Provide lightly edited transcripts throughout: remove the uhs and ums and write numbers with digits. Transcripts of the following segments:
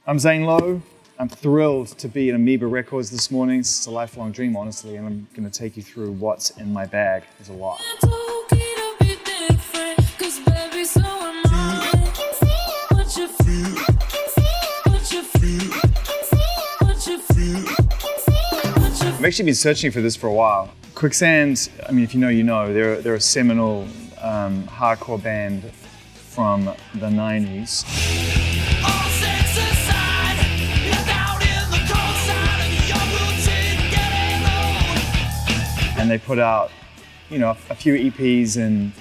I'm Zane Lowe. I'm thrilled to be at Amoeba Records this morning. It's a lifelong dream, honestly, and I'm going to take you through what's in my bag. There's a lot. I've actually been searching for this for a while. Quicksand, I mean, if you know, you know. They're a seminal hardcore band from the 90s. And they put out, you know, a few EPs and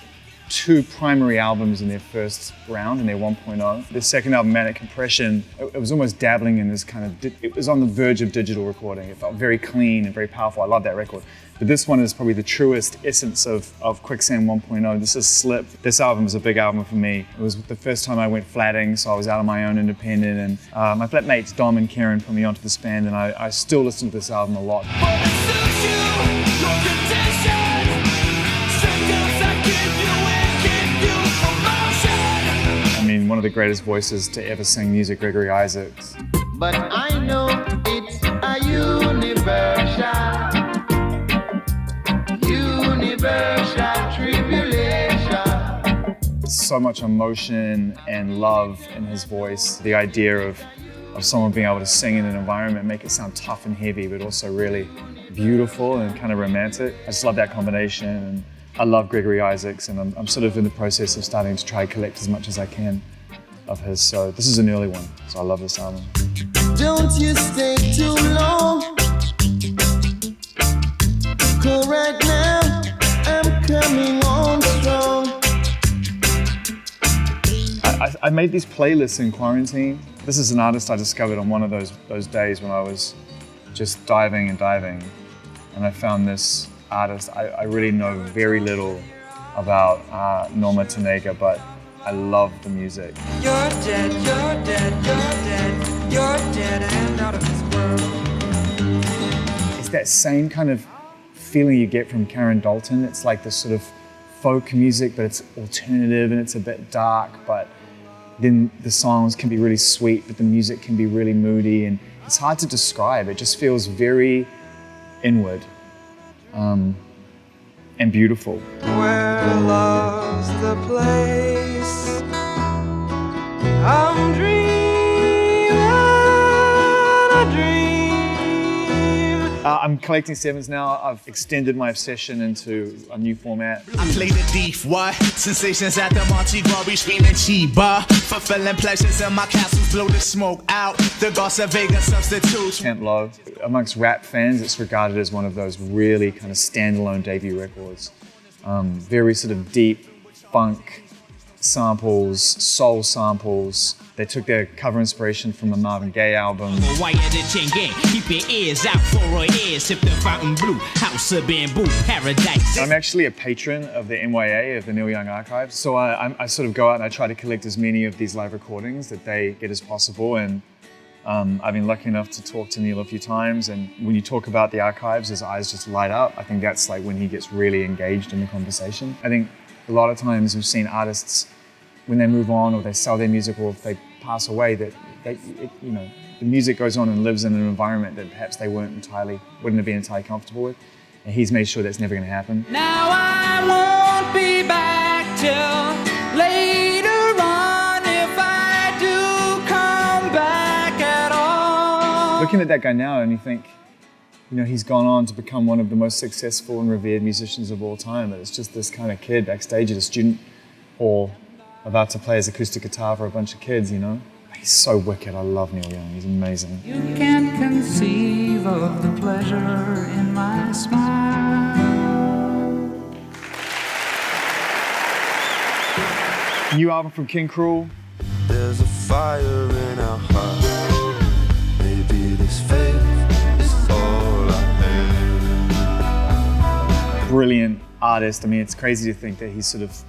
2 primary albums in their first round, in their 1.0. Their second album, Manic Compression, it was almost dabbling in this kind of, it was on the verge of digital recording. It felt very clean and very powerful. I love that record. But this one is probably the truest essence of Quicksand 1.0. This is Slip. This album is a big album for me. It was the first time I went flatting, so I was out on my own independent. And my flatmates, Dom and Karen, put me onto this band, and I still listen to this album a lot. I mean, one of the greatest voices to ever sing music, Gregory Isaacs. But I know it's a universal tribulation. So much emotion and love in his voice. The idea of someone being able to sing in an environment, make it sound tough and heavy, but also really beautiful and kind of romantic. I just love that combination. And I love Gregory Isaacs, and I'm sort of in the process of starting to try to collect as much as I can of his. So this is an early one, so I love this album. Don't you stay too long, 'cause right now I'm coming on strong. I made these playlists in quarantine. This is an artist I discovered on one of those days when I was just diving, and I found this artist. I really know very little about Norma Tanega, but I love the music. You're dead, you're dead, you're dead, you're dead and out of this world. It's that same kind of feeling you get from Karen Dalton. It's like this sort of folk music, but it's alternative and it's a bit dark, but then the songs can be really sweet, but the music can be really moody, and it's hard to describe. It just feels very inward. And beautiful. Where love's the place, I'm dreaming a dream. I'm collecting sevens now. I've extended my obsession into a new format. I play the thief, what? Sensations at the Monte Glory, screaming Chiba. Fulfilling pleasures in my castles, blow the smoke out. The Goss of Vegas substitutes. Camp Low. Amongst rap fans, it's regarded as one of those really kind of standalone debut records. Very sort of deep funk samples, soul samples. They took their cover inspiration from the Marvin Gaye album. Keep your ears out for Royce, sip the fountain blue, house of bamboo, paradise. I'm actually a patron of the NYA, of the Neil Young Archives. So I sort of go out and I try to collect as many of these live recordings that they get as possible. And I've been lucky enough to talk to Neil a few times. And when you talk about the archives, his eyes just light up. I think that's like when he gets really engaged in the conversation. I think a lot of times we've seen artists, when they move on or they sell their music or if they pass away, that you know, the music goes on and lives in an environment that perhaps they wouldn't have been entirely comfortable with. And he's made sure that's never going to happen. Now I won't be back till later on if I do come back at all. Looking at that guy now and you think, you know, he's gone on to become one of the most successful and revered musicians of all time. And it's just this kind of kid backstage at a student hall about to play his acoustic guitar for a bunch of kids, you know? He's so wicked. I love Neil Young. He's amazing. You can't conceive of the pleasure in my smile. New album from King Krule. There's a fire in our heart. Maybe this faith is all I have. Brilliant artist. I mean, it's crazy to think that he's sort of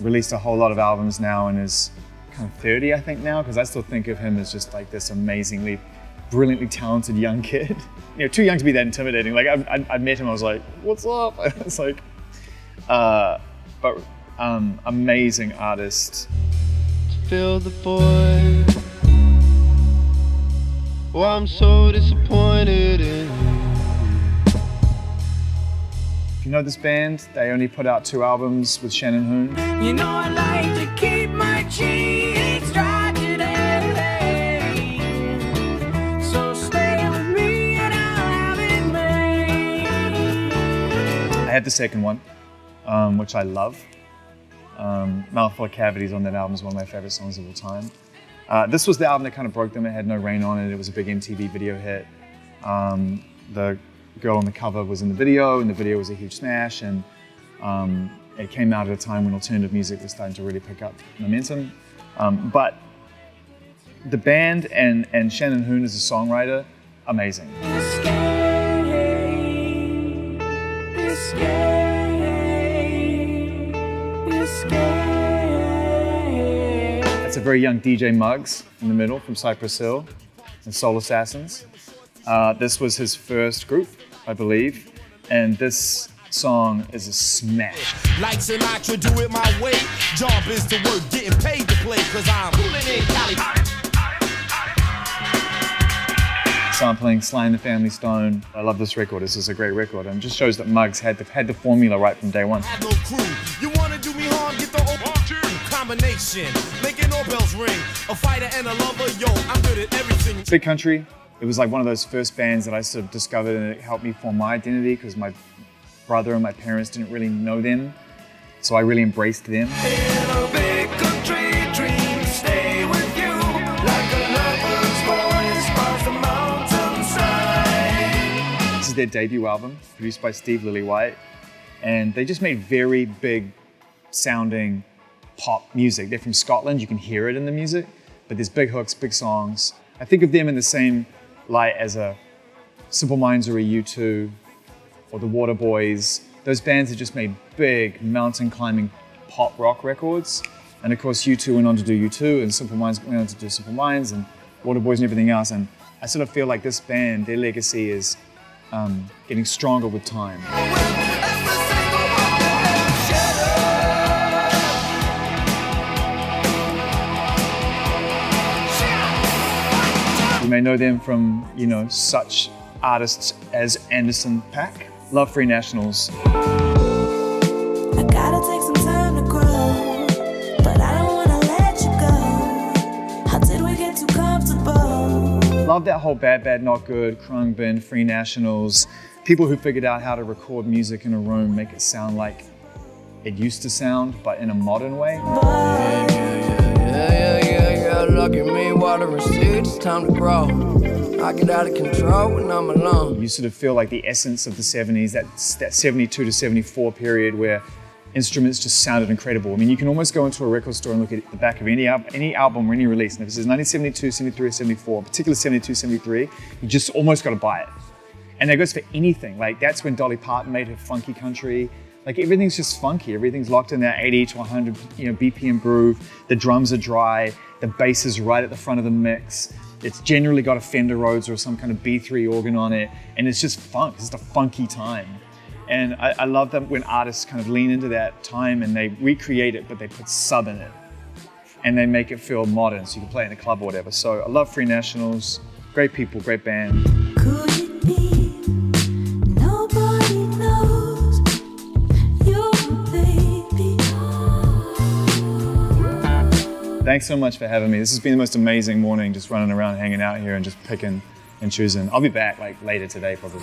released a whole lot of albums now and is kind of 30, I think now, because I still think of him as just like this amazingly, brilliantly talented young kid. You know, too young to be that intimidating. Like I met him, I was like, what's up? It's like, but amazing artist. Feel the boy Oh, I'm so disappointed in you. If you know this band, they only put out 2 albums with Shannon Hoon. You know I like to keep my cheeks dry today. So stay with me and I'll have it made. I had the second one, which I love. Mouthful of Cavities on that album is one of my favorite songs of all time. This was the album that kind of broke them. It had No Rain on it. It was a big MTV video hit. The girl on the cover was in the video, and the video was a huge smash. And it came out at a time when alternative music was starting to really pick up momentum. But the band and Shannon Hoon as a songwriter, amazing. It's a very young DJ Muggs in the middle from Cypress Hill and Soul Assassins. This was his first group, I believe, and this song is a smash. Like Sinatra, do it my way. Job is to work, getting paid to play, cause I'm Coolin In Cali. Sampling Sly and the Family Stone. I love this record. This is a great record, and just shows that Muggs had the formula right from day one. Have no crew. You wanna do me harm? Get the combination, making all bells ring. A fighter and a lover, yo, I'm good at everything. Big Country. It was like one of those first bands that I sort of discovered, and it helped me form my identity because my brother and my parents didn't really know them, so I really embraced them. In a big country, dreams stay with you like a lover's voice across the mountainside. This is their debut album, produced by Steve Lillywhite, and they just made very big sounding pop music. They're from Scotland, you can hear it in the music, but there's big hooks, big songs. I think of them in the same light as a Simple Minds or a U2 or the Waterboys. Those bands have just made big mountain climbing pop rock records. And of course U2 went on to do U2, and Simple Minds went on to do Simple Minds, and Waterboys and everything else. And I sort of feel like this band, their legacy is getting stronger with time. You may know them from, you know, such artists as Anderson .Paak. Love Free Nationals. I gotta take some time to grow, but I don't wanna let you go. How did we get too comfortable? Love that whole Bad Bad Not Good, Krungbin, Free Nationals. People who figured out how to record music in a room, make it sound like it used to sound, but in a modern way. Yeah, look at me, water receipts, time to grow. I get out of control when I'm alone. You sort of feel like the essence of the 70s, that 72 to 74 period where instruments just sounded incredible. I mean, you can almost go into a record store and look at the back of any album or any release, and if it says 1972, 73, or 74, particularly 72, 73, you just almost got to buy it. And that goes for anything. Like, that's when Dolly Parton made her funky country. Like, everything's just funky. Everything's locked in that 80 to 100, BPM groove. The drums are dry. The bass is right at the front of the mix. It's generally got a Fender Rhodes or some kind of B3 organ on it. And it's just funk. It's just a funky time. And I love that when artists kind of lean into that time and they recreate it, but they put sub in it. And they make it feel modern, so you can play it in a club or whatever. So I love Free Nationals. Great people, great band. Could it be nobody knows you, baby? Thanks so much for having me. This has been the most amazing morning, just running around, hanging out here and just picking and choosing. I'll be back like later today probably.